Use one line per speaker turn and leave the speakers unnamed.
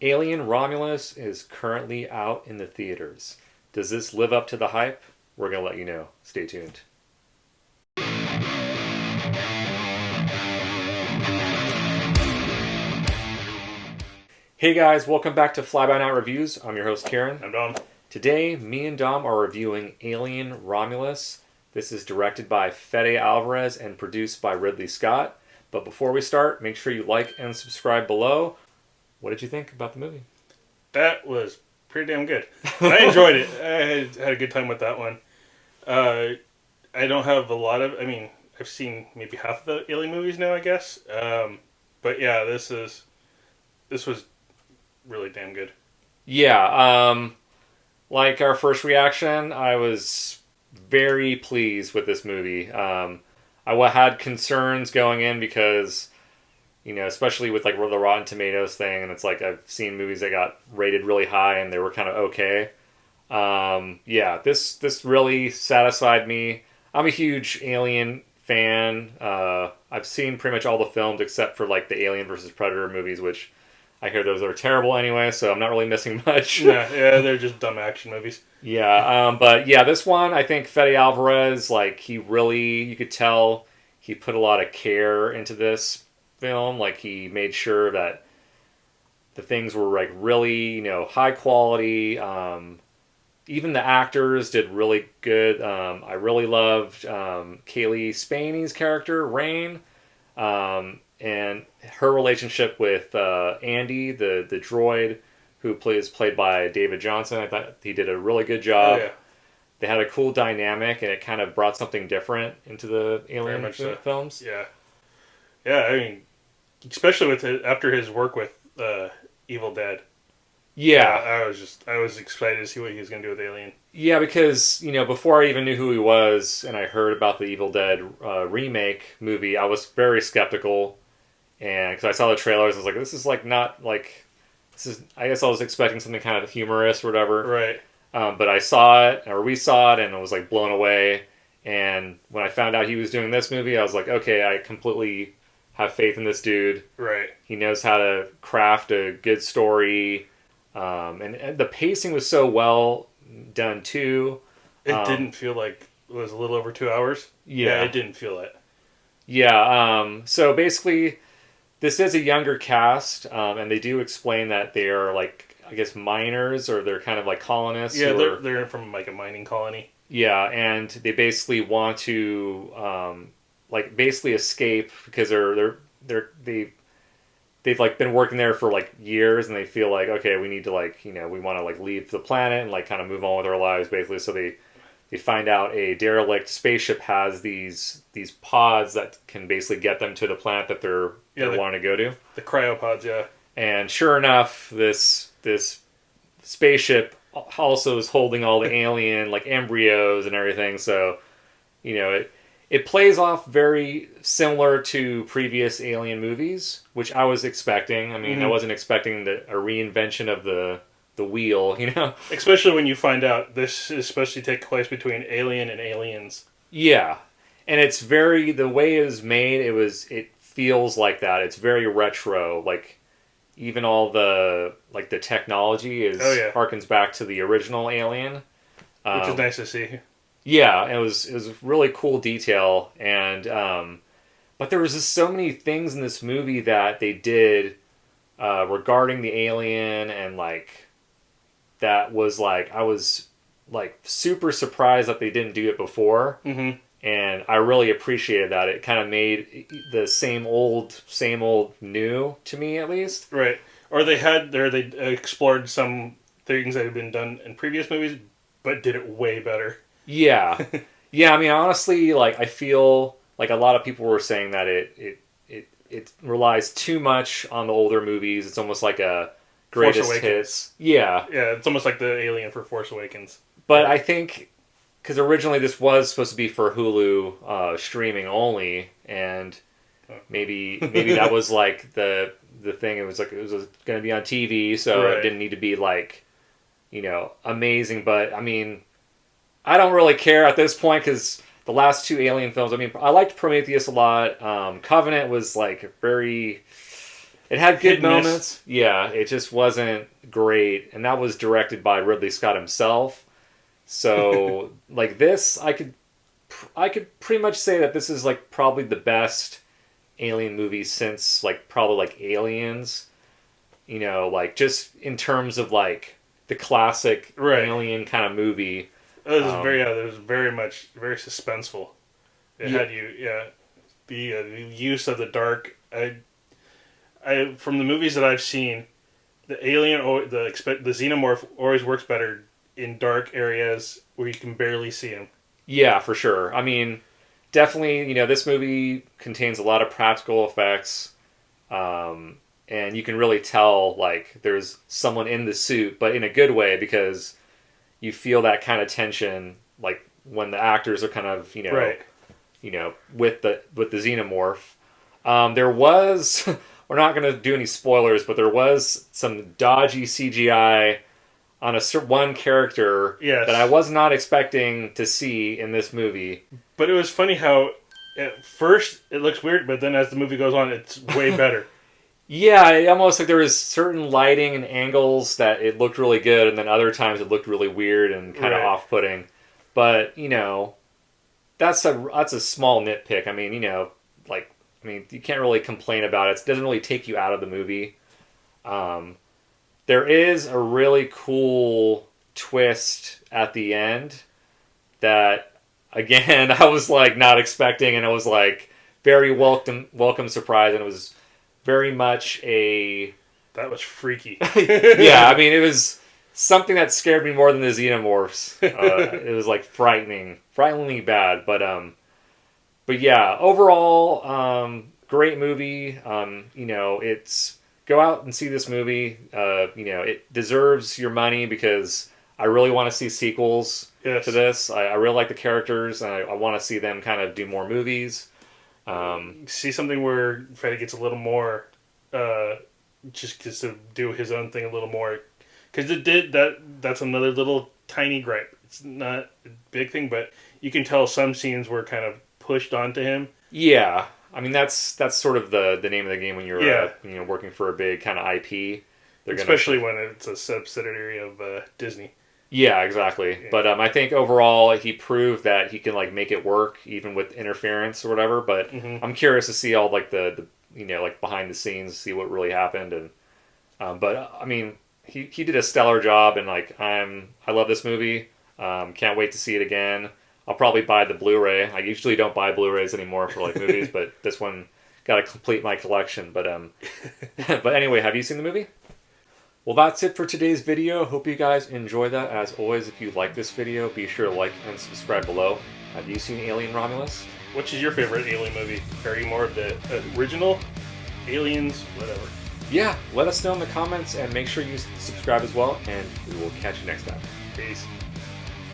Alien Romulus is currently out in the theaters. Does this live up to the hype? We're going to let you know. Stay tuned. Hey guys, welcome back to Fly By Night Reviews. I'm your host, Kiren.
I'm Dom.
Today, me and Dom are reviewing Alien Romulus. This is directed by Fede Alvarez and produced by Ridley Scott. But before we start, make sure you like and subscribe below. What did you think about the movie?
That was pretty damn good. I enjoyed it. I had a good time with that one. I don't have a lot of... I've seen maybe half of the Alien movies now, I guess. But yeah, this was really damn good.
Yeah, like our first reaction, I was very pleased with this movie. I had concerns going in because, especially with like the Rotten Tomatoes thing, and it's like I've seen movies that got rated really high and they were kind of okay. This really satisfied me. I'm a huge Alien fan. I've seen pretty much all the films except for like the Alien versus Predator movies, which I hear those are terrible anyway, so I'm not really missing much.
Yeah, they're just dumb action movies.
But this one, I think Fede Alvarez, you could tell he put a lot of care into this film. Like, he made sure that the things were, like, really, high quality. Even the actors did really good. I really loved Kaylee Spaney's character, Rain. And her relationship with Andy, the droid, who is played by David Johnson. I thought he did a really good job.
Oh, yeah.
They had a cool dynamic, and it kind of brought something different into the Alien films.
Yeah. Yeah, especially after his work with Evil Dead.
Yeah.
I was excited to see what he was going to do with Alien.
Yeah, because, before I even knew who he was, and I heard about the Evil Dead remake movie, I was very skeptical. And because I saw the trailers, I was like, this is like not like... I guess I was expecting something kind of humorous or whatever.
Right.
But I saw it, or we saw it, and I was like blown away. And when I found out he was doing this movie, I was like, okay, I completely have faith in this dude.
Right.
He knows how to craft a good story. And the pacing was so well done too.
It didn't feel like it was a little over 2 hours.
Yeah,
it didn't feel it.
Yeah. So basically, this is a younger cast, and they do explain that they are like, I guess, miners, or they're kind of like colonists.
Yeah, they're from like a mining colony.
Yeah, and they basically want to basically escape because they've like been working there for like years, and they feel like, okay, we need to we want to like leave the planet and like kind of move on with our lives, basically. So they find out a derelict spaceship has these pods that can basically get them to the planet that they're wanting to go to.
The cryopods, yeah.
And sure enough, this spaceship also is holding all the alien like embryos and everything. So, it plays off very similar to previous Alien movies, which I was expecting. I wasn't expecting a reinvention of the wheel,
Especially when you find out this is supposed to take place between Alien and Aliens.
Yeah. And it's the way it was made, it feels like that. It's very retro. Like, even all the technology harkens back to the original Alien.
Which is nice to see.
Yeah, it was really cool detail, and but there was just so many things in this movie that they did regarding the alien, and that was I was super surprised that they didn't do it before, and I really appreciated that. It kind of made the same old new to me, at least.
Right, or they explored some things that had been done in previous movies, but did it way better.
Yeah. Honestly, I feel like a lot of people were saying that it relies too much on the older movies. It's almost like a greatest hits. Yeah.
Yeah, it's almost like the Alien for Force Awakens.
But I think, because originally this was supposed to be for Hulu streaming only, and maybe that was the thing. It was going to be on TV, so It didn't need to be amazing. But I don't really care at this point, because the last two Alien films, I liked Prometheus a lot. Covenant was very It had
Hit
good
and miss.
moments. Yeah, it just wasn't great, and that was directed by Ridley Scott himself. So, like this, I could pretty much say that this is like probably the best Alien movie since like probably like Aliens. You know, like just in terms of like the classic
Right.
Alien kind of movie.
It was
Um,
it was very suspenseful. It
yeah,
had you, yeah. The use of the dark. I from the movies that I've seen, the alien or the xenomorph always works better in dark areas where you can barely see him.
yeah, for sure. I mean, definitely, you know, this movie contains a lot of practical effects. And you can really tell like there's someone in the suit, but in a good way because you feel that kind of tension, like when the actors are kind of
Right.
with the xenomorph. There was we're not going to do any spoilers, but there was some dodgy CGI on one character
Yes.
that I was not expecting to see in this movie.
But it was funny how at first it looks weird, but then as the movie goes on, it's way better.
Yeah, it almost like there was certain lighting and angles that it looked really good, and then other times it looked really weird and kind of
Right.
off-putting. But that's a small nitpick. I mean, you can't really complain about it. It doesn't really take you out of the movie. There is a really cool twist at the end that, again, I was like not expecting, and it was like very welcome surprise, and it was very much a
That was freaky.
yeah. I mean, it was something that scared me more than the xenomorphs. It was like frighteningly bad. But yeah, overall, great movie. It's go out and see this movie. It deserves your money because I really want to see sequels
Yes.
to this. I really like the characters, and I want to see them kind of do more movies.
See something where Freddy gets a little more, just to do his own thing a little more, because it did that. That's another little tiny gripe. It's not a big thing, but you can tell some scenes were kind of pushed onto him.
Yeah, I mean that's sort of the name of the game when you're
Yeah.
working for a big kind of IP.
Especially when it's a subsidiary of Disney.
Yeah, exactly.
Yeah.
But I think overall he proved that he can like make it work even with interference or whatever. But I'm curious to see all like the like behind the scenes, see what really happened. And but I mean he did a stellar job, and like I love this movie. Can't wait to see it again. I'll probably buy the Blu-ray. I usually don't buy Blu-rays anymore for like movies, but this one got to complete my collection. But but anyway, have you seen the movie? Well, that's it for today's video. Hope you guys enjoy that. As always, if you like this video, be sure to like and subscribe below. Have you seen Alien Romulus?
Which is your favorite Alien movie? Are you more of the original, Aliens, whatever?
Yeah, let us know in the comments and make sure you subscribe as well, and we will catch you next time.
Peace.